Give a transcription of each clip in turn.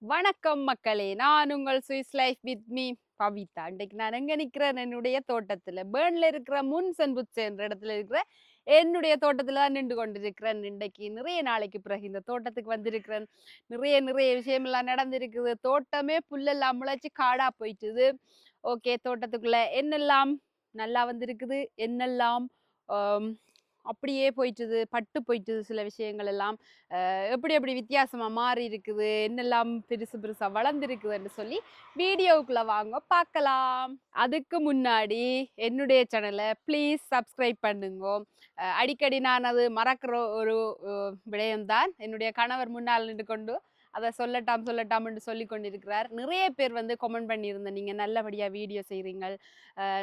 வணக்கம் மக்களே, நான் உங்கள் Swiss life with me Pavitha. இன்றைக்கு நான் எங்க நிக்கிறேன்? என்னுடைய தோட்டத்துல, பேர்ன்ல இருக்கிற முன்சன்புச் என்ற இடத்துல இருக்கிற என்னுடைய தோட்டத்துல தான் நின்று கொண்டிருக்கிறேன். இன்றைக்கு நிறைய நாளைக்கு பிறகு இந்த தோட்டத்துக்கு வந்திருக்கிறேன். நிறைய நிறைய விஷயமெல்லாம் நடந்திருக்குது. தோட்டமே புல்லெல்லாம் முளைச்சு காடா போயிட்டுது. ஓகே, தோட்டத்துக்குள்ள என்னெல்லாம் நல்லா வந்திருக்குது, என்னெல்லாம் ஆம், அப்படியே போயிட்டுது, பட்டு போயிட்டுது, சில விஷயங்கள் எல்லாம் எப்படி எப்படி வித்தியாசமா மாறி இருக்குது, என்னெல்லாம் பெருசு பெருசா வளர்ந்துருக்குதுன்னு சொல்லி வீடியோவுக்குள்ள வாங்க பார்க்கலாம். அதுக்கு முன்னாடி என்னுடைய சேனலை ப்ளீஸ் சப்ஸ்கிரைப் பண்ணுங்க. அடிக்கடி நான் அது மறக்கிற ஒரு விடயம்தான். என்னுடைய கணவர் முன்னால் நின்று கொண்டு அதை சொல்லட்டாம்னு சொல்லி கொண்டிருக்கிறார். நிறைய பேர் வந்து கமெண்ட் பண்ணியிருந்தேன், நீங்கள் நல்லபடியாக வீடியோ செய்கிறீங்க,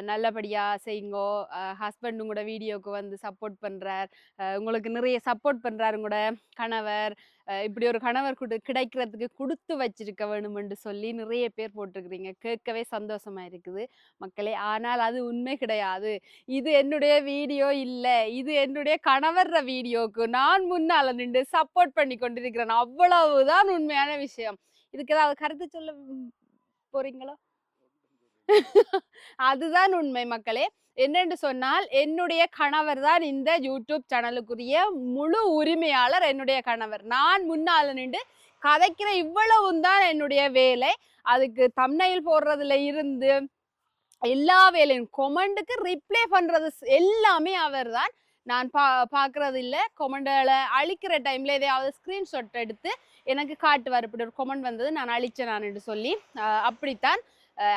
நல்லபடியாக செய்யுங்கோ, ஹஸ்பண்ட் உங்களோட வீடியோவுக்கு வந்து சப்போர்ட் பண்ணுறார், உங்களுக்கு நிறைய சப்போர்ட் பண்ணுறாரு உங்களோட கணவர், இப்படி ஒரு கணவர் கிடைக்கிறதுக்கு கொடுத்து வச்சிருக்க வேணுமென்று சொல்லி நிறைய பேர் போட்டிருக்கிறீங்க. கேட்கவே சந்தோஷமா இருக்குது மக்களே. ஆனால் அது உண்மை கிடையாது. இது என்னுடைய வீடியோ இல்லை, இது என்னுடைய கணவர்ற வீடியோவுக்கு நான் முன்னால நின்று சப்போர்ட் பண்ணி கொண்டிருக்கிறேன். அவ்வளவுதான் உண்மையான விஷயம். இதுக்கு ஏதாவது கருத்து சொல்ல போறீங்களா? அதுதான் உண்மை மக்களே. என்னென்று சொன்னால், என்னுடைய கணவர் தான் இந்த யூடியூப் சேனலுக்குரிய முழு உரிமையாளர். என்னுடைய கணவர். நான் முன்னால நின்று கதைக்கிற இவ்வளவும் தான் என்னுடைய வேலை. அதுக்கு தம்ப்நெயில் போடுறதுல இருந்து எல்லா வேலையும், கொமெண்டுக்கு ரிப்ளை பண்றது எல்லாமே அவர் தான். நான் பார்க்கறது இல்லை. கொமெண்டை அழிக்கிற டைம்ல எதையாவது ஸ்கிரீன்ஷாட் எடுத்து எனக்கு காட்டுவார், இப்படி ஒரு கொமெண்ட் வந்தது நான் அழிச்சேன் நான் என்று சொல்லி. அப்படித்தான்.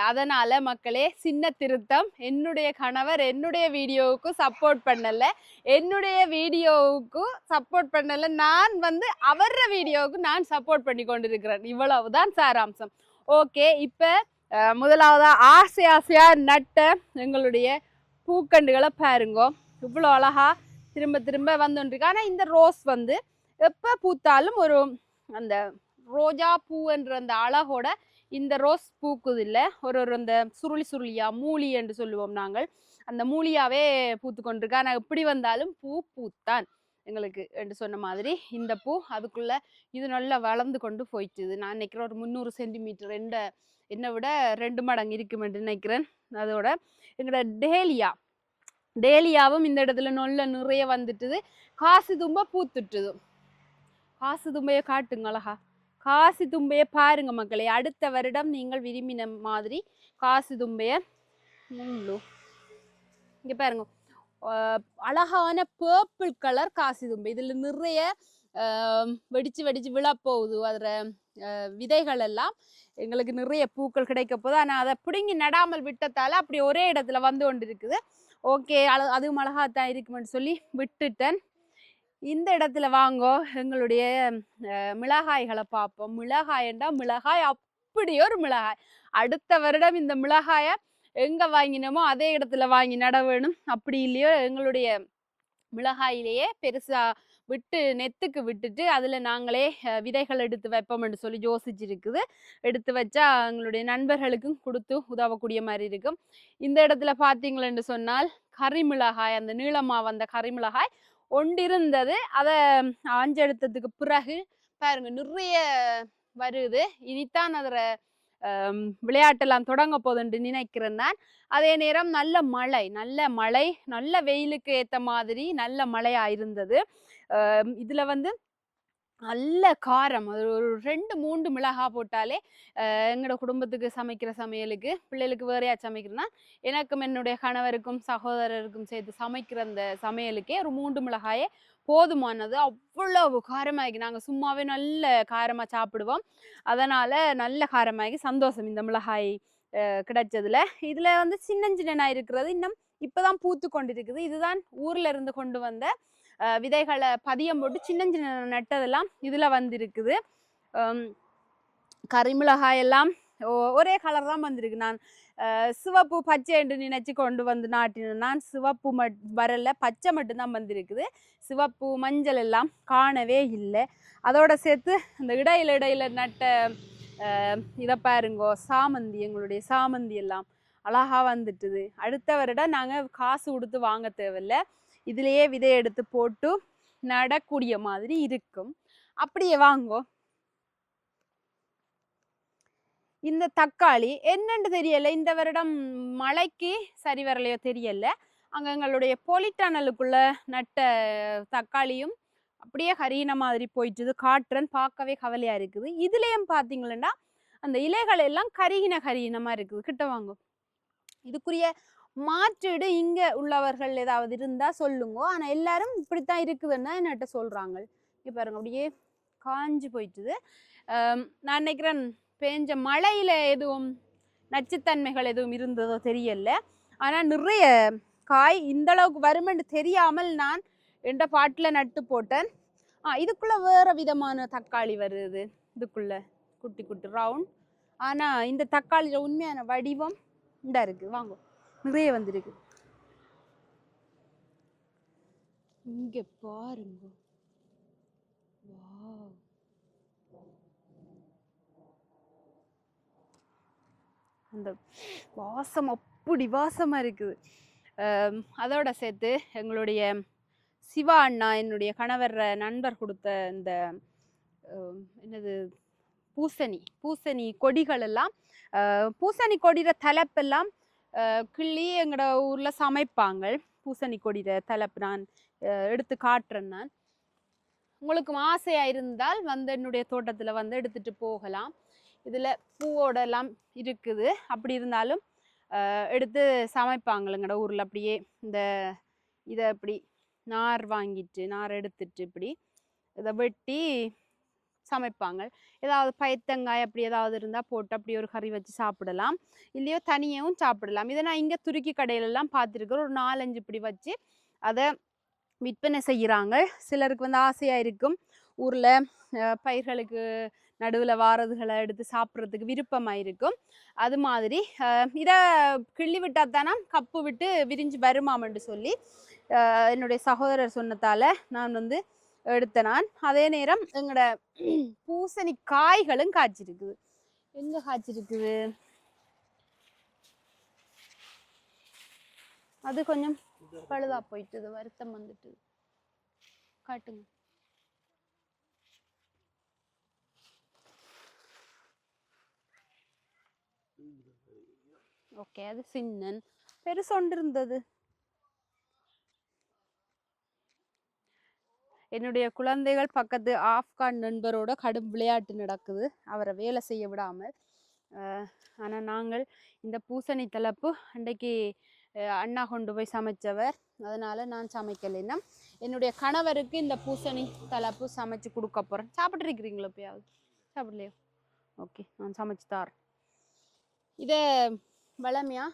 அதனால மக்களே, சின்ன திருத்தம், என்னுடைய கணவர் என்னுடைய வீடியோவுக்கு சப்போர்ட் பண்ணல, என்னுடைய வீடியோவுக்கு சப்போர்ட் பண்ணல, நான் வந்து அவர வீடியோவுக்கு நான் சப்போர்ட் பண்ணி கொண்டிருக்கிறேன். இவ்வளவுதான் சாராம்சம். ஓகே, இப்ப முதலாவதா ஆசையா நட்ட எங்களுடைய பூக்கண்டுகளை பாருங்க. இவ்வளோ அழகா திரும்ப திரும்ப வந்துருக்கு. ஆனா இந்த ரோஸ் வந்து எப்ப பூத்தாலும் ஒரு அந்த ரோஜா பூ என்ற அந்த அழகோட இந்த ரோஸ் பூக்குது இல்லை, ஒரு அந்த சுருளியா மூலி என்று சொல்லுவோம் நாங்கள், அந்த மூலியாவே பூத்து கொண்டிருக்கு. ஆனால் எப்படி வந்தாலும் பூத்தான் எங்களுக்கு என்று சொன்ன மாதிரி இந்த பூ அதுக்குள்ள இது நல்லா வளர்ந்து கொண்டு போயிட்டுது. நான் நினைக்கிறேன் ஒரு 300 சென்டிமீட்டர் என்னை விட 2 மடங்கு இருக்குமென்று நினைக்கிறேன். அதோட எங்களோட டேலியாவும் இந்த இடத்துல நிறைய வந்துட்டுது. காசு தும்ப பூத்துட்டுது. காசு தும்பைய காட்டுங்க அழகா. காசு தும்பைய பாருங்க மக்களே. அடுத்த வருடம் நீங்கள் விரும்பின மாதிரி காசு தும்பைய இங்க பாருங்க. அழகான பர்பிள் கலர் காசு தும்பை. இதுல நிறைய வெடிச்சு விழப்போகுது. அதுல விதைகள் எல்லாம் எங்களுக்கு நிறைய பூக்கள் கிடைக்க போகுது. ஆனால் அதை பிடுங்கி நடாமல் விட்டதால அப்படி ஒரே இடத்துல வந்து கொண்டு இருக்குது. ஓகே, அதுவும் அழகாத்தான் இருக்குமென்னு சொல்லி விட்டுட்டேன். இந்த இடத்துல வாங்கோ எங்களுடைய மிளகாய்களை பார்ப்போம். மிளகாய் அப்படி ஒரு மிளகாய். அடுத்த வருடம் இந்த மிளகாயை எங்க வாங்கினோமோ அதே இடத்துல வாங்கி நட வேணும். அப்படி இல்லையோ எங்களுடைய மிளகாயிலேயே பெருசா நெத்துக்கு விட்டுட்டு அதுல நாங்களே விதைகள் எடுத்து வைப்போம்னு சொல்லி யோசிச்சிருக்குது. எடுத்து வச்சா எங்களுடைய நண்பர்களுக்கும் கொடுத்து உதவக்கூடிய மாதிரி இருக்கும். இந்த இடத்துல பார்த்தீங்களென்று சொன்னால் கறிமிளகாய், அந்த நீளமா வந்த கறிமிளகாய் ஒன்றிருந்தது. அதை ஆஞ்செடுத்ததுக்கு பிறகு பாருங்க நிறைய வருது. இனித்தான் அதில் விளையாட்டெல்லாம் தொடங்க போதுன்னு நினைக்கிறேன் நான். அதே நேரம் நல்ல மழை, நல்ல வெயிலுக்கு ஏற்ற மாதிரி நல்ல மழையா இருந்தது. இதுல வந்து நல்ல காரம், அது ஒரு 2-3 மிளகாய் போட்டாலே எங்களோட குடும்பத்துக்கு சமைக்கிற சமையலுக்கு, பிள்ளைகளுக்கு வேறையா சமைக்கிறேன்னா எனக்கும் என்னுடைய கணவருக்கும் சகோதரருக்கும் சேர்த்து சமைக்கிற அந்த சமையலுக்கே ஒரு 3 மிளகாயே போதுமானது. அவ்வளவு காரமாகி நாங்கள் சும்மாவே நல்ல காரமாக சாப்பிடுவோம். அதனால நல்ல காரமாகி சந்தோஷம் இந்த மிளகாய் கிடைச்சதுல. இதுல வந்து சின்ன இருக்கிறது இன்னும் இப்பதான் பூத்து கொண்டிருக்குது. இதுதான் ஊர்ல இருந்து கொண்டு வந்த விதைகளை பதியம் போட்டு சின்ன நட்டதெல்லாம் இதுல வந்திருக்குது. கறிமிளகாய் எல்லாம் ஒரே கலர் தான் வந்திருக்கு. நான் சிவப்பு பச்சை என்று நினைச்சு கொண்டு வந்து நாட்டினேன். நான் சிவப்பு வரல, பச்சை மட்டும்தான் வந்திருக்குது. சிவப்பு மஞ்சள் எல்லாம் காணவே இல்லை. அதோட சேர்த்து இந்த இடையில நட்ட இதை பாருங்கோ, சாமந்தி, எங்களுடைய சாமந்தி எல்லாம் அழகா வந்துட்டுது. அடுத்த வருடம் நாங்கள் காசு கொடுத்து வாங்க தேவையில்லை, இதுலேயே விதை எடுத்து போட்டு நடக்கூடிய மாதிரி இருக்கும். அப்படியே வாங்கோ. இந்த தக்காளி என்னன்னு தெரியல, இந்த வருடம் மழைக்கு சரி வரலையோ தெரியல. அங்கே எங்களுடைய பொலிட்டனலுக்குள்ள நட்ட தக்காளியும் அப்படியே கரீன மாதிரி போயிட்டுது. காட்டுறன் பார்க்கவே கவலையா இருக்குது. இதுலேயும் பார்த்தீங்கன்னா அந்த இலைகள் எல்லாம் கரீனமா இருக்குது. கிட்ட வாங்க. இதுக்குரிய மாற்றீடு இங்க உள்ளவர்கள் ஏதாவது இருந்தா சொல்லுங்க. ஆனா எல்லாரும் இப்படித்தான் இருக்குதுன்னா என்கிட்ட சொல்றாங்க. இங்க பாருங்க அப்படியே காஞ்சு போயிட்டுது. நான் நினைக்கிறேன் பேஞ்ச மழையில எதுவும் நச்சுத்தன்மைகள் எதுவும் இருந்ததோ தெரியல. ஆனா நிறைய காய் இந்த அளவுக்கு வருமென்று தெரியாமல் நான் எந்த பாட்டில் நட்டு போட்டேன். இதுக்குள்ள வேற விதமான தக்காளி வருது. இதுக்குள்ள குட்டி குட்டி ரவுண்ட். ஆனா இந்த தக்காளியோட உண்மையான வடிவம் இந்த இருக்கு. வாங்க, நிறைய வந்திருக்கு. இங்க பாருங்க. அந்த வாசம் அப்படி வாசமா இருக்குது. அதோட சேர்த்து எங்களுடைய சிவா அண்ணா என்னுடைய கணவர் நண்பர் கொடுத்த இந்த என்னது பூசணி கொடிகள் எல்லாம், பூசணி கொடிற தலைப்பெல்லாம் கிள்ளி எங்களோட ஊர்ல சமைப்பாங்க. பூசணி கொடிற தலைப்பு நான் எடுத்து காட்டுறேன். நான் உங்களுக்கு ஆசையா இருந்தால் வந்து என்னுடைய தோட்டத்துல வந்து எடுத்துட்டு போகலாம். இதுல பூவோட எல்லாம் இருக்குது. அப்படி இருந்தாலும் எடுத்து சமைப்பாங்க எங்களோட ஊர்ல. அப்படியே இந்த இதை அப்படி நார் வாங்கிட்டு நார் எடுத்துட்டு இப்படி இதை வெட்டி சமைப்பாங்க. ஏதாவது பயத்தங்காய் அப்படி ஏதாவது இருந்தால் போட்டு அப்படி ஒரு கறி வச்சு சாப்பிடலாம். இல்லையோ தனியாகவும் சாப்பிடலாம். இதை நான் இங்கே துருக்கி கடையிலெல்லாம் பார்த்துருக்கேன். ஒரு 4-5 இப்படி வச்சு அதை விற்பனை செய்கிறாங்க. சிலருக்கு வந்து ஆசையாக இருக்கும் ஊரில் பயிர்களுக்கு நடுவில் வாரதுகளை எடுத்து சாப்பிட்றதுக்கு விருப்பமாக இருக்கும். அது மாதிரி இதை கிள்ளி விட்டால் தானே கப்பு விட்டு விரிஞ்சு வருமாமன்னு சொல்லி என்னுடைய சகோதரர் சொன்னதால் நான் வந்து எடுத்த. நான் அதே நேரம் எங்களோட பூசணி காய்களும் காய்ச்சிருக்குது. எங்க காய்ச்சிருக்குது அது கொஞ்சம் பழுதா போயிட்டுது. வருத்தம் வந்துட்டு. காட்டுங்க. ஓகே, அது சின்னன் பெருசொண்டு இருந்தது. என்னுடைய குழந்தைகள் பக்கத்து ஆப்கான் நண்பரோட கடும் விளையாட்டு நடக்குது, அவரை வேலை செய்ய விடாமல். ஆனால் நாங்கள் இந்த பூசணி தலைப்பு அன்றைக்கு அண்ணா கொண்டு போய் சமைச்சவர், அதனால் நான் சமைக்கலைன்னா என்னுடைய கணவருக்கு இந்த பூசணி தலைப்பு சமைச்சு கொடுக்க போகிறேன். சாப்பிட்ருக்கிறீங்களோ எப்பயாவது? சாப்பிடலையோ? ஓகே, நான் சமைச்சு தாரேன். இதை வளமையாக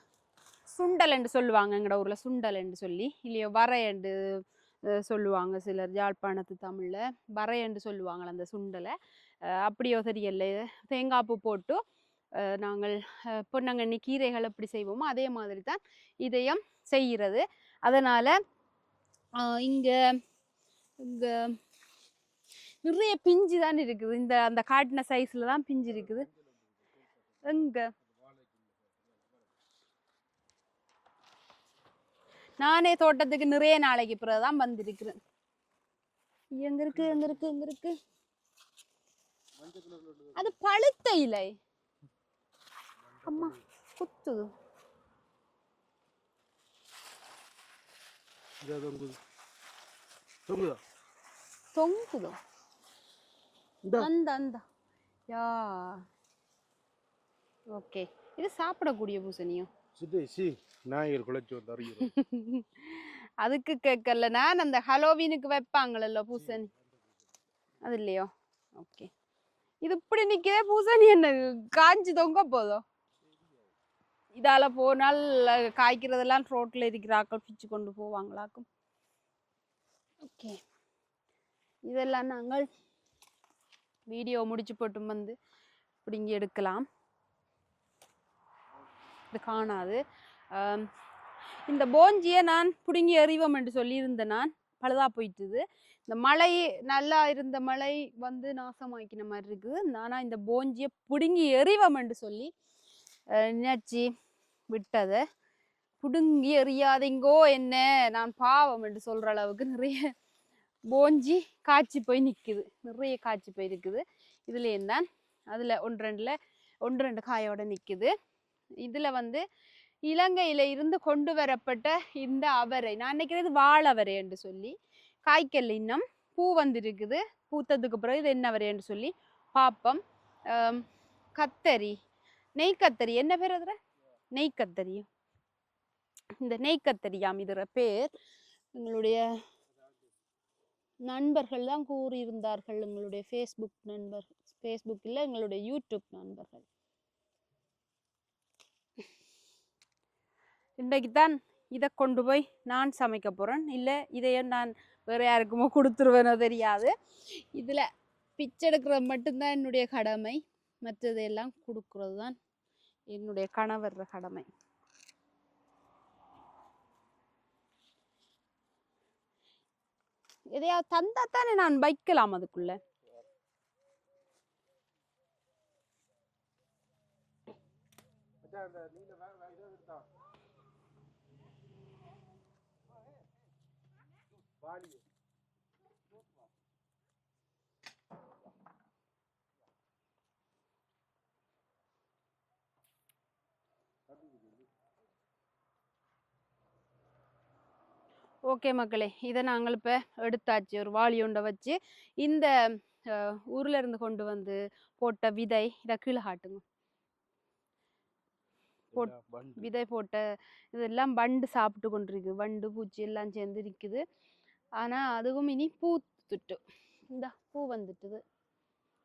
சுண்டல் என்று சொல்லுவாங்க எங்களோட ஊரில். சுண்டல் என்று சொல்லி, இல்லையோ வரை என்று சொல்லுவாங்க சிலர். யாழ்ப்பாணத்து தமிழில் வரை என்று சொல்லுவாங்க அந்த சுண்டலை. அப்படியோ தெரியல. தேங்காய் பூ போட்டு நாங்கள் பொன்னங்கண்ணி கீரைகள் எப்படி செய்வோமோ அதே மாதிரி தான் இதையும் செய்கிறது. அதனால் இங்கே இங்கே நிறைய பிஞ்சு தான் இருக்குது. இந்த அந்த காட்டின சைஸில் தான் பிஞ்சு இருக்குது. எங்கே நானே தோட்டத்துக்கு நிறைய நாளைக்கு பிறகுதான் வந்திருக்கிறேன். எங்க இருக்கு எங்க இருக்கு எங்க இருக்கு? அது பழுத்த இலை. அம்மா குத்துது. தொங்குதோ அந்த அந்த யா. ஓகே, இது சாப்பிடக்கூடிய பூசணியோ? நாய்கள் குலைச்சு வந்து அதுக்கு கேட்கல. நான் அந்த ஹலோவீனுக்கு வைப்பாங்களோ பூசணி, அது இல்லையோ? ஓகே, இது இப்படி நிற்கதே பூசணி என்ன காஞ்சி தொங்க போதும். இதால போனால் காய்க்கிறதெல்லாம் ரோட்டில் இருக்கிறாக்கள் பிச்சு கொண்டு போவாங்களாக்கும். ஓகே, இதெல்லாம் நாங்கள் வீடியோ முடிச்சு போட்டு வந்து பிடிங்கி எடுக்கலாம். இது காணாது. இந்த போஞ்சியை நான் பிடுங்கி எறிவோம் என்று சொல்லியிருந்தேன். நான் பழுதா போயிட்டுது. இந்த மழை நல்லா இருந்த மழை வந்து நாசமாக்கின மாதிரி இருக்குது. ஆனால் இந்த போஞ்சியை பிடுங்கி எறிவோம் என்று சொல்லி நினைச்சி விட்டதை. பிடுங்கி எறியாதீங்கோ என்ன, நான் பாவம் என்று சொல்கிற அளவுக்கு நிறைய போஞ்சி காய்ச்சி போய் நிற்குது. நிறைய காய்ச்சி போய் இருக்குது. இதுலேயும் தான் அதில் 1-2 ஒன்று ரெண்டு காயோட நிக்குது. இதுல வந்து இலங்கையில இருந்து கொண்டு வரப்பட்ட இந்த அவரை, நான் நினைக்கிறது வாழவரை என்று சொல்லி, காய்க்கல் இன்னும் பூ வந்திருக்குது. பூத்ததுக்கு பிறகு இது என்ன அவரை என்று சொல்லி பாப்பம். கத்தரி, நெய்கத்தரி, என்ன பேர் அதுல? நெய்கத்தரி. இந்த நெய்கத்தரியாம் இதுற பேர். எங்களுடைய நண்பர்கள் தான் கூறியிருந்தார்கள், எங்களுடைய ஃபேஸ்புக் நண்பர், ஃபேஸ்புக்கில் எங்களுடைய யூடியூப் நண்பர்கள். இன்றைக்கு தான் இதை கொண்டு போய் நான் சமைக்க போகிறேன். இல்லை இதையே நான் வேறு யாருக்குமோ கொடுத்துருவேனோ தெரியாது. இதில் பிச்சை எடுக்கிறது மட்டும்தான் என்னுடைய கடமை, மற்றதையெல்லாம் கொடுக்கறது தான் என்னுடைய கணவர் கடமை. எதையாவது தந்தா தானே நான் வைக்கலாம் அதுக்குள்ள. ஓகே மக்களே, இதை நாங்கள் இப்போ எடுத்தாச்சு. ஒரு வாளியுண்டை வச்சு இந்த ஊர்ல இருந்து கொண்டு வந்து போட்ட விதை இதை கீழே காட்டுங்க. விதை போட்ட இதெல்லாம் வண்டு சாப்பிட்டு கொண்டிருக்கு. வண்டு பூச்சி எல்லாம் சேர்ந்து இருக்குது. ஆனா அதுவும் இனி பூத்துட்டு இந்த பூ வந்துட்டுது.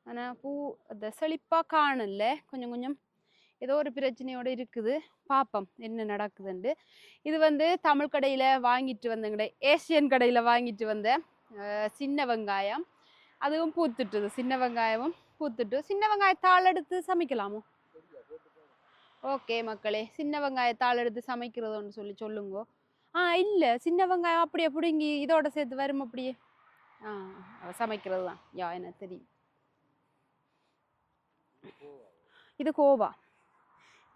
ஆனா பூ அந்த செழிப்பா காணல, கொஞ்சம் கொஞ்சம் ஏதோ ஒரு பிரச்சனையோட இருக்குது. பாப்போம் என்ன நடக்குதுண்டு. இது வந்து தமிழ் கடையில வாங்கிட்டு வந்தேங்கடே, ஏசியன் கடையில வாங்கிட்டு வந்த சின்ன வெங்காயம், அதுவும் பூத்துட்டுது. சின்ன வெங்காயமும் பூத்துட்டு. சின்ன வெங்காயத்தாள் எடுத்து சமைக்கலாமோ? ஓகே மக்களே, சின்ன வெங்காயத்தாள் எடுத்து சமைக்கிறதுன்னு சொல்லி சொல்லுங்க. இல்லை, சின்ன வெங்காயம் அப்படியே பிடுங்கி இதோட சேர்த்து வரும் அப்படியே சமைக்கிறது தான். யா எனக்கு தெரியும். இது கோவா,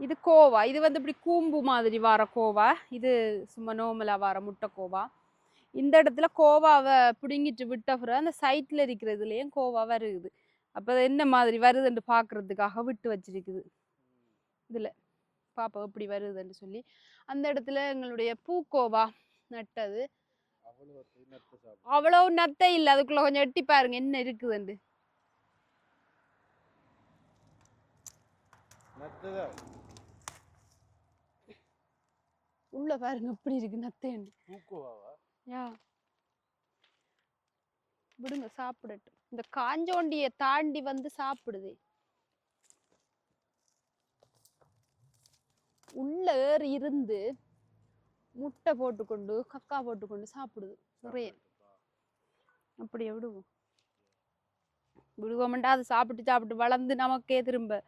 இது கோவா. இது வந்து இப்படி கூம்பு மாதிரி வர கோவா. இது சும்மா நோமலாக வர முட்டை கோவா. இந்த இடத்துல கோவாவை பிடுங்கிட்டு விட்ட பிறகு அந்த சைட்டில் இருக்கிறதுலேயும் கோவா வருது. அப்போ என்ன மாதிரி வருதுன்னு பார்க்குறதுக்காக விட்டு வச்சிருக்குது. இதில் பாப்பா எப்படி வருதுன்னு சொல்லி அந்த இடத்துல எங்களுடைய பூக்கோவா நட்டது. அவ்வளவு நத்தை இல்லை, அதுக்குள்ள கொஞ்சம் எட்டி பாருங்க என்ன இருக்குதுண்டு. உள்ள பாருங்க எப்படி இருக்கு நத்தைன்னு. விடுங்க சாப்பிடட்டும். இந்த காஞ்சோண்டிய தாண்டி வந்து சாப்பிடுது. உள்ள ஏறி இருந்து முட்டை போட்டுக்கொண்டு கக்கா போட்டுக்கொண்டு சாப்பிடுது நிறைய. அப்படியே விடுவோம், விடுவோம்டா. அது சாப்பிட்டு சாப்பிட்டு வளர்ந்து நமக்கே திரும்ப.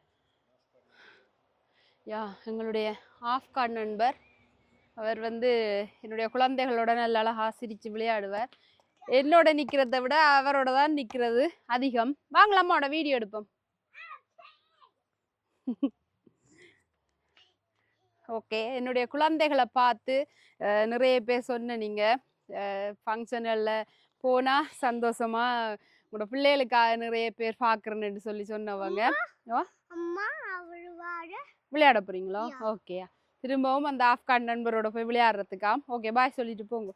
எங்களுடைய ஆப்கான் நண்பர், அவர் வந்து என்னுடைய குழந்தைகளோட நல்ல அழகா சிரிச்சு விளையாடுவார். என்னோட நிக்கிறத விட அவரோட தான் நிக்கிறது அதிகம். வாங்கலாம் அம்மாவோட வீடியோ எடுப்போம். ஓகே, என்னுடைய குழந்தைகளை பார்த்து நிறைய பேர் சொன்ன நீங்க ஃபங்க்ஷன்களில் போனா சந்தோஷமா உங்களோட பிள்ளைகளுக்காக நிறைய பேர் பார்க்குறேன்னு சொல்லி சொன்னவங்க. விளையாட போறீங்களோ? ஓகே, திரும்பவும் அந்த ஆப்கான் நண்பரோட போய் விளையாடுறதுக்கா? ஓகே, பாய் சொல்லிட்டு போங்க.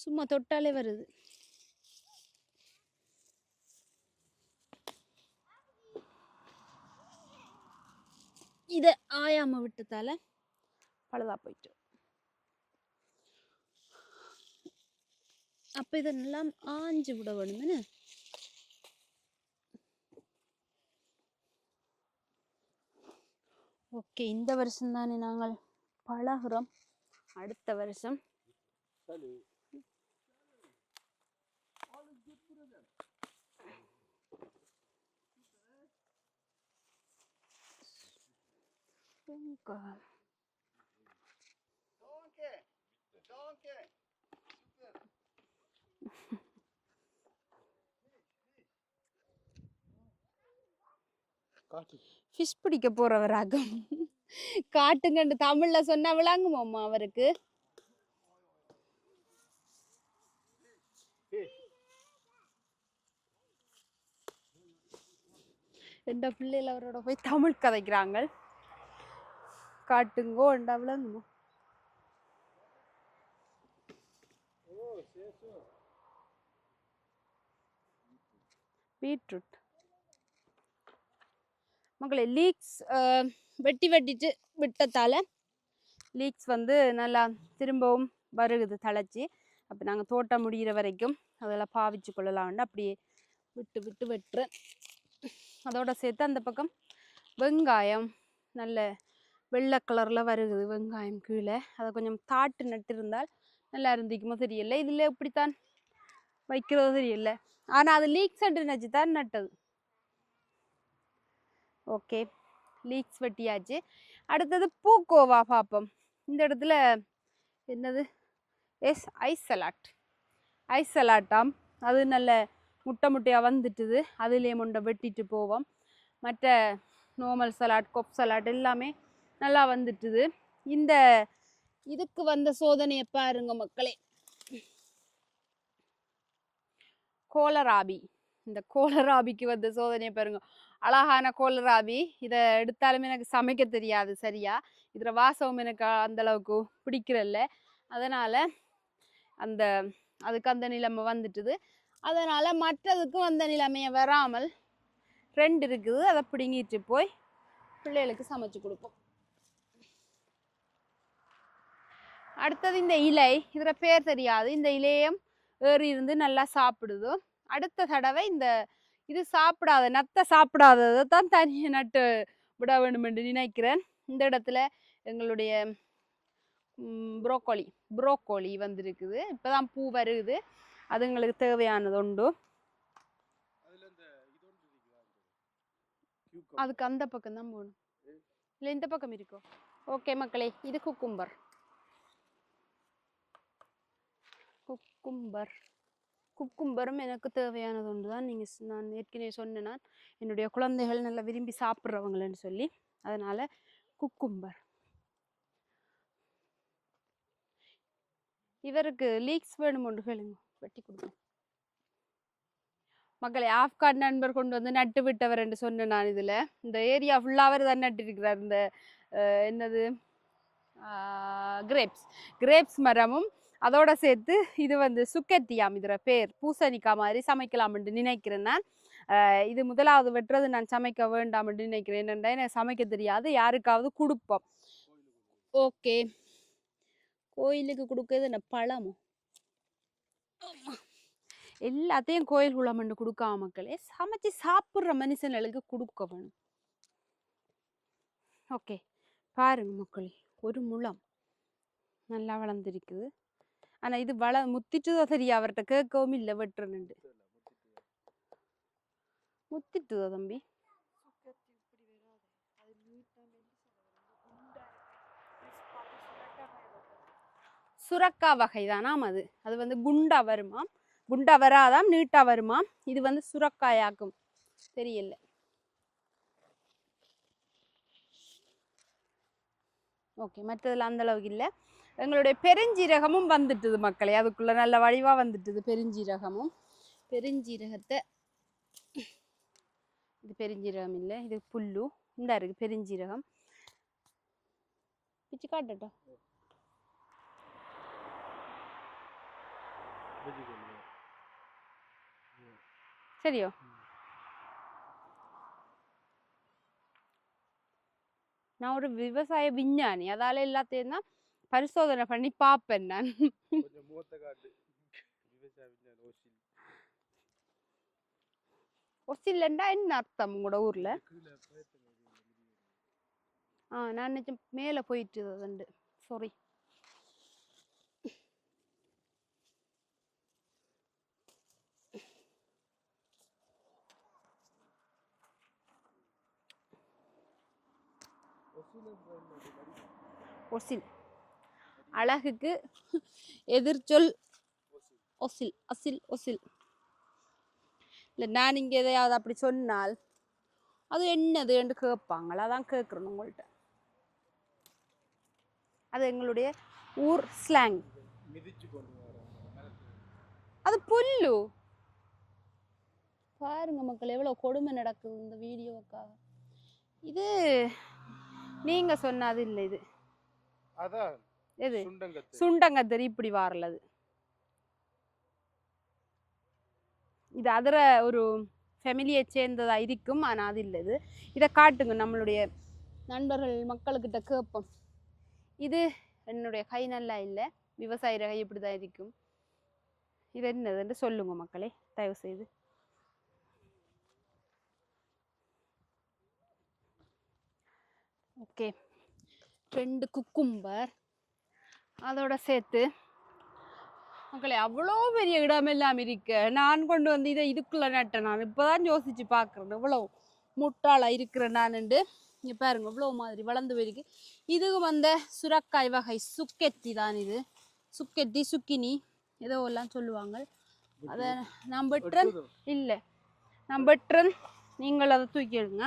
சும்மா தொட்டாலே வருது. இதை ஆயாம விட்டதால பழுதா போயிட்டு. அப்ப இதெல்லாம் ஆஞ்சு விட வேணுமே. ஓகே, இந்த வருஷம் தானே நாங்கள் பழகுறோம். அடுத்த வருஷம் ஃபிஷ் பிடிக்க போறவராகும். காட்டுங்கண்டு தமிழ்ல சொன்னா விளங்குமோம்மா அவருக்கு. எந்த பிள்ளைகள் அவரோட போய் தமிழ் கதைக்கிறாங்க. காட்டுங்கோ என்ற விளங்குமோ. பீட்ரூட் மக்களை லீக்ஸ் வெட்டி வெட்டிட்டு விட்டதால லீக்ஸ் வந்து நல்லா திரும்பவும் வருகுது தழைச்சி. அப்போ நாங்கள் தோட்டம் முடிகிற வரைக்கும் அதெல்லாம் பாவிச்சு கொள்ளலாம்னு அப்படியே விட்டு விட்டு வெட்டுறேன். அதோட சேர்த்து அந்த பக்கம் வெங்காயம் நல்ல வெள்ளை கலரில் வருகுது. வெங்காயம் கீழே அதை கொஞ்சம் தாட்டு நட்டு இருந்தால் நல்லா இருந்திக்குமோ தெரியல. இதில் இப்படித்தான் வைக்கிறதோ தெரியல. ஆனால் அது லீக்ஸ் நினச்சி தான் நட்டது. ஓகே, லீக்ஸ் வெட்டியாச்சு. அடுத்தது பூக்கோவா பார்ப்போம். இந்த இடத்துல என்னது ஐஸ் சலாட்டாம். அது நல்ல முட்டையாக வந்துட்டுது. அதுலேயே முண்டை வெட்டிட்டு போவோம். மற்ற நார்மல் சலாட், கொப் சலாட் எல்லாமே நல்லா வந்துட்டுது. இந்த இதுக்கு வந்த சோதனையை பாருங்க மக்களே. கோலராபி, இந்த கோலராபிக்கு வந்த சோதனையை பாருங்க. அழகான கோலராபி. இதை எடுத்தாலுமே எனக்கு சமைக்க தெரியாது சரியா. இதில் வாசம் எனக்கு அந்த அளவுக்கு பிடிக்கிறல்ல. அதனால் அதுக்கு அந்த நிலைமை வந்துட்டுது. அதனால் மற்றதுக்கும் அந்த நிலைமையை வராமல் 2 இருக்குது. அதை பிடுங்கிட்டு போய் பிள்ளைகளுக்கு சமைச்சு கொடுப்போம். அடுத்தது இந்த இலை. இதில் பேர் தெரியாது. இந்த இலையும் ஏறி இருந்து நல்லா சாப்பிடுது. அடுத்த தடவை இது சாப்பிடாத நத்தை சாப்பிடாததை தான் தனியாக நட்டு விட வேண்டும் என்று நினைக்கிறேன். இந்த இடத்துல எங்களுடைய புரோக்கோலி வந்திருக்குது. இப்போதான் பூ வருகுது. அது எங்களுக்கு தேவையானது உண்டு. அதுக்கு அந்த பக்கம் தான் போகணும். இல்லை இந்த பக்கம் இருக்கோ. ஓகே மக்களே, இது குக்கும்பரும் எனக்கு தேவையானது ஒன்று தான். நான் ஏற்கனவே சொன்னேன்னா என்னுடைய குழந்தைகள் நல்லா விரும்பி சாப்பிட்றவங்களன்னு சொல்லி. அதனால் குக்கும்பர். இவருக்கு லீக்ஸ் வேணும் ஒன்று கேளுங்க, வெட்டி கொடுப்போம். மக்களை ஆப்கான் நண்பர் கொண்டு வந்து நட்டு விட்டவர் என்று சொன்னேன் நான். இதில் இந்த ஏரியா ஃபுல்லாக தான் நட்டு இருக்கிறார். இந்த என்னது கிரேப்ஸ் மரமும் அதோட சேர்த்து இது வந்து சுக்கத்தியாம். இதில் பேர் பூசணிக்காய் மாதிரி சமைக்கலாம் என்று நினைக்கிறேன் நான். இது முதலாவது வெட்டுறது நான் சமைக்க வேண்டாம் என்று நினைக்கிறேன். என்னென்னா எனக்கு சமைக்க தெரியாது. யாருக்காவது கொடுப்போம். ஓகே, கோயிலுக்கு கொடுக்கறது என்ன பழமும் எல்லாத்தையும் கோயில் குளமண்டு கொடுக்காம மக்களே சமைச்சு சாப்பிட்ற மனுஷங்களுக்கு கொடுக்க வேணும். ஓகே பாருங்க மக்களே, ஒரு முழம் நல்லா வளர்ந்துருக்குது. ஆனால் இது முத்திட்டுதோ சரியா அவர்கிட்ட கேட்கவும் இல்லை. வெட்டுறனுண்டு முத்திட்டுதோ தம்பி? சுரக்கா வகை தானாம். அது வந்து குண்டா வருமாம். குண்டா வராதாம், நீட்டா வருமாம். இது வந்து சுரக்காயாக்கும் தெரியல. ஓகே, மற்றதில் அந்த அளவுக்கு இல்லை. எங்களுடைய பெருஞ்சீரகமும் வந்துட்டுது மக்களே. அதுக்குள்ள நல்ல வடிவா வந்துட்டுது பெருஞ்சீரகமும். பெருஞ்சீரகத்தை இது பெருஞ்சீரகம் இல்லை, இது புல்லு. இந்த இருக்கு பெருஞ்சீரகம். பிச்சு காட்டட்டும். சரியோ? நான் ஒரு விவசாய விஞ்ஞானி. அதால எல்லாத்தையும் தான் பரிசோதனை பண்ணி பார்ப்பேன் நான். ஒசில்லண்டா என்ன அர்த்தம் உங்களோட ஊர்ல? நான் நினைச்சேன் மேலே போயிட்டு அதுண்டு. சாரி. ஒசில் அழகுக்கு எதிர்ச்சொல் ஒசில். அசில் ஒசில் இல்லை. நான் இங்கே எதையாவது அப்படி சொன்னால் அது என்னது என்று கேட்பாங்களா? அதான் கேட்குறேன் உங்கள்கிட்ட. அது எங்களுடைய ஊர் ஸ்லாங். அது புல்லு. பாருங்க மக்கள் எவ்வளவு கொடுமை நடக்குது இந்த வீடியோக்கா. இது நீங்க சொன்னது இல்லை. இது அதான் எது சுண்டங்கத்தரி இப்படி வாரலது. இது அதர ஒரு ஃபேமிலியை சேர்ந்ததா இருக்கும். ஆனால் அது இல்லை. இது இதை காட்டுங்க நம்மளுடைய நண்பர்கள் மக்களுக்கிட்ட கேட்போம். இது என்னுடைய கை நல்லா இல்லை, விவசாய கை இப்படி தான் இருக்கும். இது என்னதுன்னு சொல்லுங்க மக்களே தயவு செய்து. ஓகே, 2 குக்கும்பர் அதோட சேர்த்து மக்களே அவ்வளோ பெரிய இடமெல்லாம் இருக்க. நான் கொண்டு வந்து இதை இதுக்குள்ள நட்டேன். நான் இப்போதான் யோசிச்சு பார்க்குறேன் எவ்வளோ முட்டாளாக இருக்கிறேன் நானுண்டு. இங்கே பாருங்க இவ்வளோ மாதிரி வளர்ந்து போயிருக்கு. இதுக்கு வந்த சுரக்காய் வகை சுக்கெத்தி தான். இது சுக்கெத்தி சுக்கினி ஏதோ எல்லாம் சொல்லுவாங்க. அதை நான் பெற்றேன் இல்லை, நான் பெற்றேன். நீங்கள் அதை தூக்கி எடுங்க.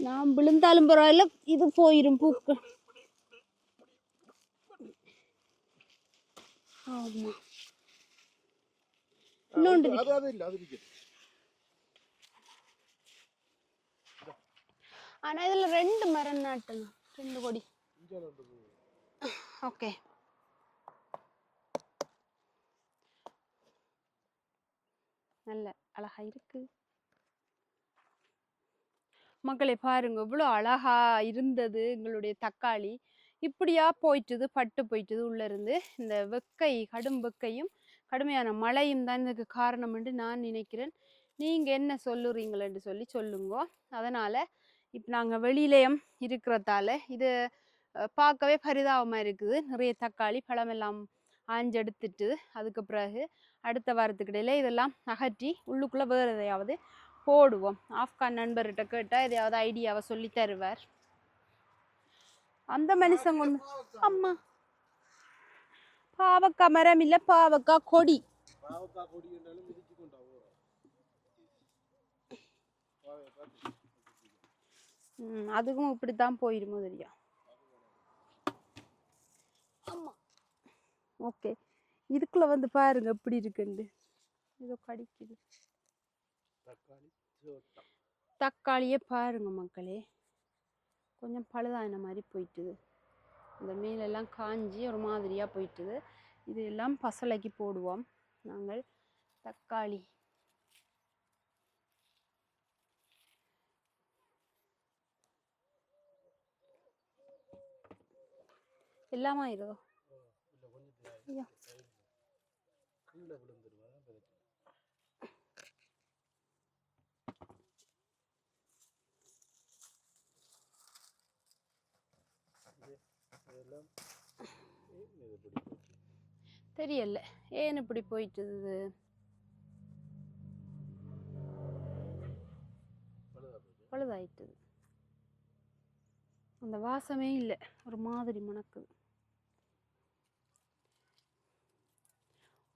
நான் விழுந்தாலும் பரவாயில்ல, இது போயிரும் பூக்கு. ஆமா இன்னொன்று ஆனா இதுல 2 மரம் நாட்டணும், 2 கொடி. ஓகே, நல்ல அழகா இருக்கு மக்களே. பாருங்க இவ்வளோ அழகா இருந்தது எங்களுடைய தக்காளி. இப்படியா போயிட்டுது, பட்டு போயிட்டுது உள்ள இருந்து. இந்த வெக்கை, கடும் வெக்கையும் கடுமையான மழையும் தான் இதுக்கு காரணம் என்று நான் நினைக்கிறேன். நீங்க என்ன சொல்லுறீங்களன்னு சொல்லி சொல்லுங்க. அதனால இப்போ நாங்கள் வெளியிலையும் இருக்கிறதால இது பார்க்கவே பரிதாபமாக இருக்குது. நிறைய தக்காளி பழமெல்லாம் ஆஞ்செடுத்துட்டு அதுக்கு பிறகு அடுத்த வாரத்துக்கு இடையில இதெல்லாம் அகற்றி உள்ளுக்குள்ளே வேறு எதையாவது போடுவோம். ஆப்கான் நண்பர்கிட்ட கேட்டால் எதையாவது ஐடியாவை சொல்லி தருவார். அந்த மனுஷன் ஒன்று. அம்மா பாவக்காய் மரம் இல்லை, பாவக்காய் கொடி. அதுவும் இப்படித்தான் போயிடும் தெரியா. ஆமா ஓகே, இதுக்குள்ள வந்து பாருங்க எப்படி இருக்குண்டு. இதோ கடிக்குது தக்காளியே பாருங்க மக்களே. கொஞ்சம் பழுதான மாதிரி போயிட்டுது. இந்த மேலெல்லாம் காஞ்சி ஒரு மாதிரியா போயிட்டுது. இது எல்லாம் பசலைக்கு போடுவோம் நாங்கள். தக்காளி எல்லாமா இதோ தெரியல ஏன் இப்படி போயிட்டுது. பழுதாயிட்டுது. அந்த வாசமே இல்லை, ஒரு மாதிரி மணக்குது.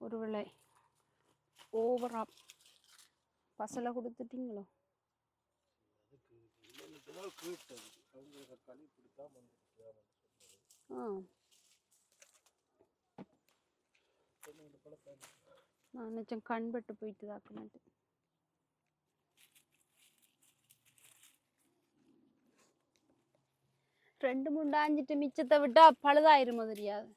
ஒருவேளை ஓவரா பசலை கொடுத்துட்டீங்களோ. நான் நினைச்சேன் கண்பட்டு போயிட்டு தாக்க மாட்டேன். ரெண்டு முண்டாஞ்சிட்டு மிச்சத்தை விட்டா பழுதாயிரும் தெரியாது.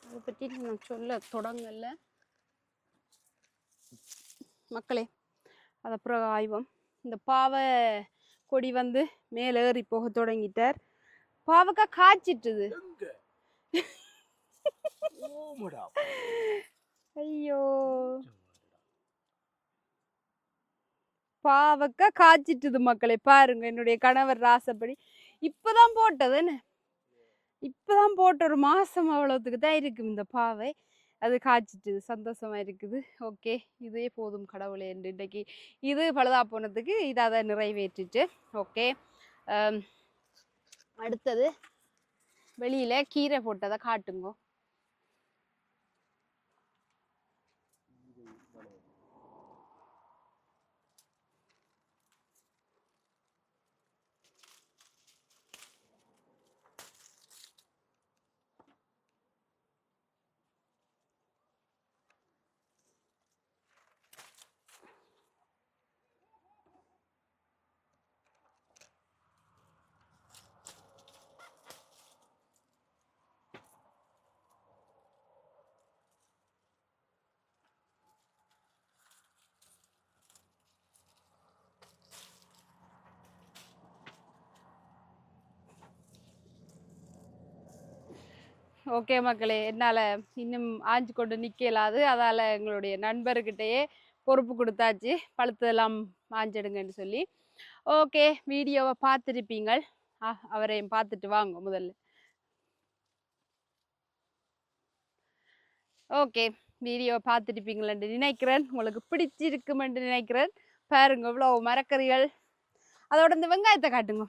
அதை பற்றி நான் சொல்ல தொடங்கல மக்களே. அது அப்புறம் ஆய்வம். இந்த பாவை கொடி வந்து மேலே ஏறி போக தொடங்கிட்டார். பாவக்காய் காய்ச்சிட்டுது. ஐயோ பாவக்காய் காய்ச்சிட்டுது மக்களே பாருங்க. என்னுடைய கணவர் ராசப்படி இப்பதான் போட்டது என்ன, இப்பதான் போட்ட ஒரு மாசம் அவ்வளவுக்கு தான் இருக்கும் இந்த பாவை. அது காய்ச்சிட்டுது, சந்தோஷமா இருக்குது. ஓகே, இதே போதும் கடவுளே என்று இன்றைக்கு இது பழுதா போனதுக்கு இதை அதை நிறைவேற்றிட்டு. ஓகே, அடுத்தது வெளியில கீரை போட்டதை காட்டுங்க. ஓகே மக்களே, என்னால் இன்னும் ஆஞ்சு கொண்டு நிற்கலாது. அதால் எங்களுடைய நண்பர்கிட்டயே பொறுப்பு கொடுத்தாச்சு, பழுத்தெல்லாம் ஆஞ்செடுங்கன்னு சொல்லி. ஓகே, வீடியோவை பார்த்துருப்பீங்கள். அவரையும் பார்த்துட்டு வாங்க முதல்ல. ஓகே, வீடியோவை பார்த்துருப்பீங்களேன்னு நினைக்கிறேன். உங்களுக்கு பிடிச்சிருக்குமென்று நினைக்கிறேன். பாருங்க இவ்வளோ மரக்கறிகள். அதோட இந்த வெங்காயத்தை காட்டுங்க.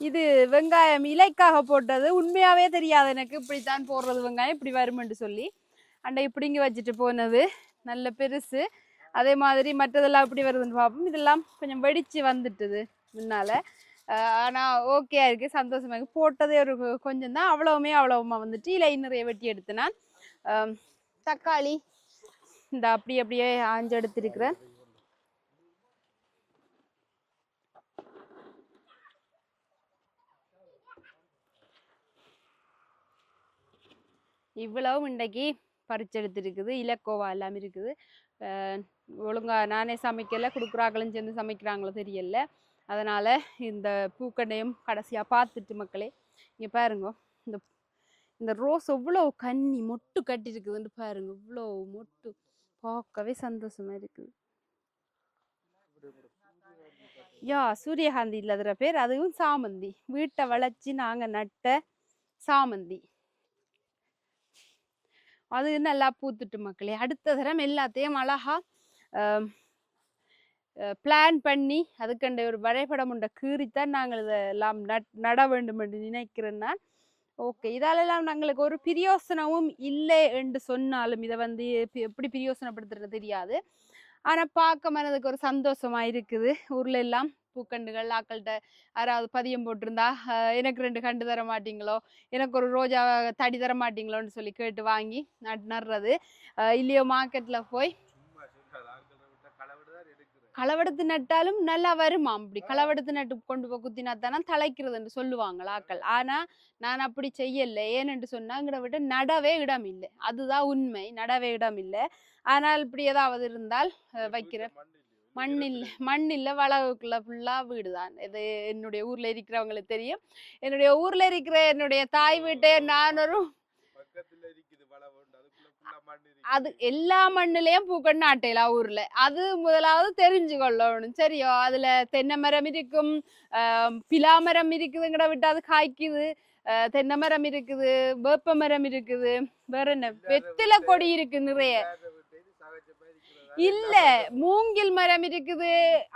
இது வெங்காயம் இலைக்காக போட்டது. உண்மையாகவே தெரியாது எனக்கு இப்படித்தான் போடுறது வெங்காயம் இப்படி வருமென்று சொல்லி. அண்டை இப்படிங்க வச்சுட்டு போனது நல்ல பெருசு. அதே மாதிரி மற்றதெல்லாம் இப்படி வருதுன்னு பார்ப்போம். இதெல்லாம் கொஞ்சம் வெடித்து வந்துட்டுது முன்னால். ஆனால் ஓகே இருக்குது, சந்தோஷமாக இருக்குது. போட்டதே ஒரு கொஞ்சம் தான், அவ்வளவுமா வந்துட்டு இலை நிறைய வெட்டி எடுத்து நான். தக்காளி இந்த அப்படியே ஆஞ்சு எடுத்துருக்கிறேன். இவ்வளவும் இன்றைக்கு பறிச்செடுத்துருக்குது. இலக்கோவா எல்லாம் இருக்குது. ஒழுங்கா நானே சமைக்கலை, கொடுக்குறாங்களும் சேர்ந்து சமைக்கிறாங்களோ தெரியல. அதனால் இந்த பூக்கண்டையும் கடைசியாக பார்த்துட்டு மக்களே இங்கே பாருங்க. இந்த இந்த ரோஸ் எவ்வளோ கன்னி மொட்டு கட்டிருக்குதுன்னு பாருங்க. இவ்வளோ மொட்டு பார்க்கவே சந்தோஷமா இருக்குது. யா, சூரியகாந்தி இல்லாத பேர். அதுவும் சாமந்தி, வீட்டை வளைச்சி நாங்கள் நட்ட சாமந்தி. அது நல்லா பூத்துட்டு மக்களே. அடுத்த தரம் எல்லாத்தையும் அழகா பிளான் பண்ணி அதுக்கண்ட ஒரு வரைபடம் உண்ட கீறித்தான் நாங்கள் இதெல்லாம் நட வேண்டும் என்று நினைக்கிறேன் நான். ஓகே, இதாலெல்லாம் நாங்களுக்கு ஒரு பிரியோசனமும் இல்லை என்று சொன்னாலும் இதை எப்படி பிரியோசனப்படுத்துறது தெரியாது. ஆனால் பார்க்க மனதுக்கு ஒரு சந்தோஷமா இருக்குது. ஊர்ல எல்லாம் பூக்கண்டுகள் ஆக்கள்கிட்ட யாராவது பதியம் போட்டிருந்தா எனக்கு 2 கண்டு தர மாட்டீங்களோ, எனக்கு ஒரு ரோஜா தடி தர மாட்டீங்களோன்னு சொல்லி கேட்டு வாங்கி நடுறது. இல்லையோ மார்க்கெட்டில் போய் களவெடுத்து நட்டாலும் நல்லா வருமா? அப்படி களவெடுத்து நட்டு கொண்டு போய் குத்தினாத்தானா தலைக்கிறதுன்னு சொல்லுவாங்களா ஆக்கள். ஆனா நான் அப்படி செய்யலை. ஏன்னு சொன்னா எங்களை விட்டு நடவே இடம் இல்லை. அதுதான் உண்மை, நடவே இடம் இல்லை. ஆனால் இப்படி ஏதாவது இருந்தால் வைக்கிற மண் இல்லை வளவுக்குள்ள ஃபுல்லா வீடு தான். இது என்னுடைய ஊர்ல இருக்கிறவங்களுக்கு தெரியும். என்னுடைய ஊர்ல இருக்கிற என்னுடைய தாய் வீட்டை நான் ஒரு அது எல்லா மண்ணிலையும் பூக்கண்டு நாட்டையில ஊர்ல அது முதலாவது தெரிஞ்சு கொள்ளணும். சரியோ, அதுல தென்னை மரம் இருக்கும், பிலாமரம் இருக்குதுங்கிற விட்டு அது காய்க்குது, தென்னை மரம் இருக்குது, வேப்ப மரம் இருக்குது, வேற என்ன வெத்தில கொடி இருக்கு நிறைய. இல்ல, மூங்கில் மரம் இருக்குது.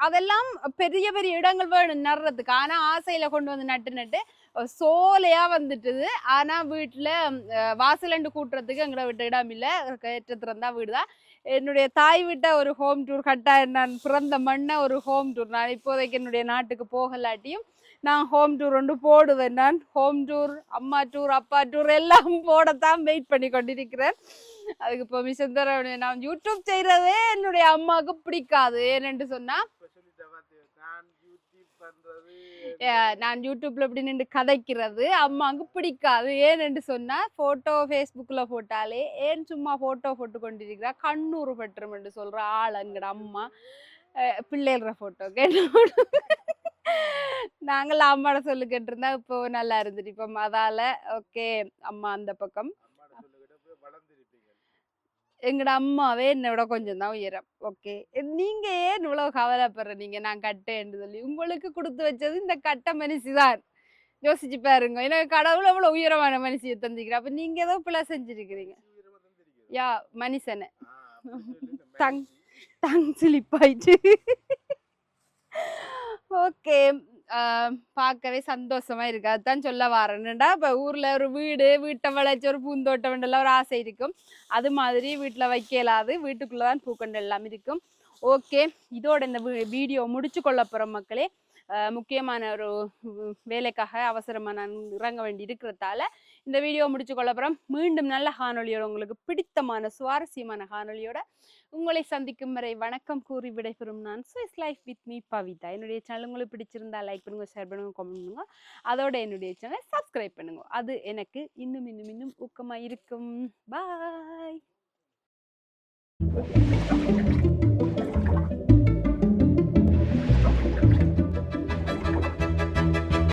அதெல்லாம் பெரிய பெரிய இடங்கள் வேணும் நடுறதுக்கு. ஆனா ஆசையில கொண்டு வந்து நட்டு சோலையா வந்துட்டுது. ஆனா வீட்டுல வாசலண்டு கூட்டுறதுக்கு எங்களை விட்ட இடம் இல்லை. ஏற்றத்திறந்தா வீடுதான். என்னுடைய தாய் வீட்டை ஒரு ஹோம் டூர் கட்டாயம். நான் பிறந்த மண்ணை ஒரு ஹோம் டூர். நான் இப்போதைக்கு என்னுடைய நாட்டுக்கு போகலாட்டியும் நான் ஹோம் டூர் ஒன்று போடுவேன். நான் ஹோம் டூர், அம்மா டூர், அப்பா டூர் எல்லாம் போடத்தான் வெயிட் பண்ணி கொண்டிருக்கிறேன். அதுக்கு பெர்மிஷன் தர. நான் யூடியூப் செய்யறதே என்னுடைய அம்மாவுக்கு பிடிக்காது. ஏன்னு சொன்னா நான் யூடியூப்ல இப்படி நின்று கதைக்கிறது அம்மாவுக்கு பிடிக்காது. ஏன்னு சொன்னா போட்டோ ஃபேஸ்புக்ல போட்டாலே ஏன் சும்மா போட்டோ போட்டு கொண்டிருக்கிறா, கண்ணூறு பட்டுரும் என்று சொல்ற ஆளுங்கட அம்மா. பிள்ளைகள போட்டோ கேட்டு நாங்கள் அம்மாட சொல்லு கேட்டிருந்தா இப்போ நல்லா இருந்துட்டு இப்போ அதால ஓகே அம்மா அந்த பக்கம் எங்கட அம்மாவே என்னோட கொஞ்சம் தான் உயரம். ஓகே. நீங்க ஏன் இவ்வளவு கவலைப்படுறீங்க நான் கட்டேன்னு சொல்லி? உங்களுக்கு குடுத்து வச்சது இந்த கட்ட மனுஷி தான். யோசிச்சு பாருங்க. எனக்கு கடவுள் எவ்வளவு உயரமான மனுஷிய தந்திருக்கிறார். அப்ப நீங்க ஏதோ பிழை செஞ்சிருக்கிறீங்க. யா மனுஷனை. டங் டங் ஸ்லிப் ஆயிட்டு. ஓகே. பார்க்கவே சந்தோஷமா இருக்கு. அதான் சொல்ல வரேன்டா. இப்போ ஊர்ல ஒரு வீட்டை வளைச்சு ஒரு பூந்தோட்டம் எல்லாம் ஒரு ஆசை இருக்கும். அது மாதிரி வீட்டுல வைக்க இயலாது. வீட்டுக்குள்ளதான் பூக்கொண்டு எல்லாம் இருக்கும். ஓகே, இதோட இந்த வீடியோ முடிச்சு கொள்ள போறோம் மக்களே. முக்கியமான ஒரு வேலைக்காக அவசரமா நான் இறங்க வேண்டி இருக்கிறதால இந்த வீடியோ முடிச்சு கொள்ள போறோம். மீண்டும் நல்ல காணொலியோட, உங்களுக்கு பிடித்தமான சுவாரஸ்யமான காணொலியோட உங்களை சந்திக்கும் வரை வணக்கம் கூறி விடைபெறும் நான் Swiss life with me Pavitha. என்னுடைய சேனல் உங்களுக்கு பிடிச்சிருந்தா லைக் பண்ணுங்க, ஷேர் பண்ணுங்க, கமெண்ட் பண்ணுங்க. அதோட என்னுடைய சேனலை சப்ஸ்கிரைப் பண்ணுங்க. அது எனக்கு இன்னும் ஊக்கமா இருக்கும். பாய்.